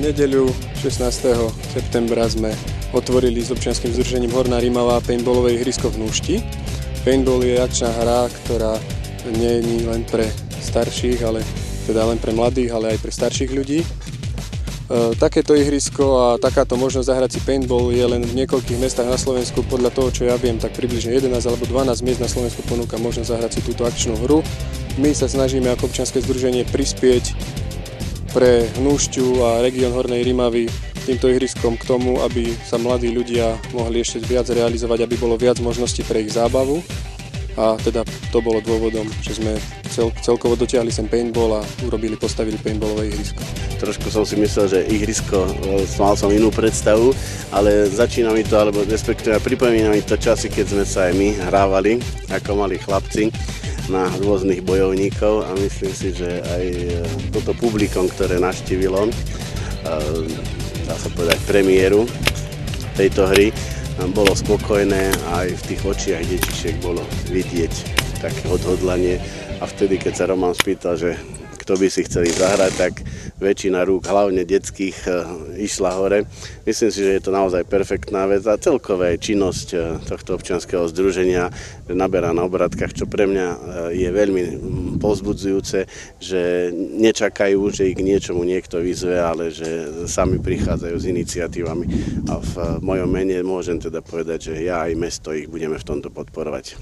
nedeľu 16. septembra sme otvorili s občianskym združením Horná Rimava paintballové ihrisko v Núšti. Paintball je akčná hra, ktorá nie je len pre starších, ale teda len pre mladých, ale aj pre starších ľudí. Takéto ihrisko a takáto možnosť zahrať si paintball je len v niekoľkých mestách na Slovensku. Podľa toho, čo ja viem, tak približne 11 alebo 12 miest na Slovensku ponúka možnosť zahrať si túto akčnú hru. My sa snažíme ako občianske združenie prispieť pre Núšťu a región Hornej Rimavy týmto ihriskom k tomu, aby sa mladí ľudia mohli ešte viac realizovať, aby bolo viac možností pre ich zábavu. A teda to bolo dôvodom, že sme celkovo dotiahli sem paintball a postavili paintballové ihrisko. Trošku som si myslel, že ihrisko, mal som inú predstavu, ale začína mi to, alebo respektíve pripomína mi to časy, keď sme sa aj my hrávali ako malí chlapci na rôznych bojovníkov a myslím si, že aj toto publikum, ktoré navštívilo, dá sa povedať, premiéru tejto hry, bolo spokojné a aj v tých očiach detičiek bolo vidieť také odhodlanie a vtedy, keď sa Roman spýtal, že kto by si chceli zahrať, tak väčšina rúk, hlavne detských, išla hore. Myslím si, že je to naozaj perfektná vec a celkové činnosť tohto občianskeho združenia naberá na obratkách, čo pre mňa je veľmi povzbudzujúce, že nečakajú, že ich k niečomu niekto vyzve, ale že sami prichádzajú s iniciatívami a v mojom mene môžem teda povedať, že ja aj mesto ich budeme v tomto podporovať.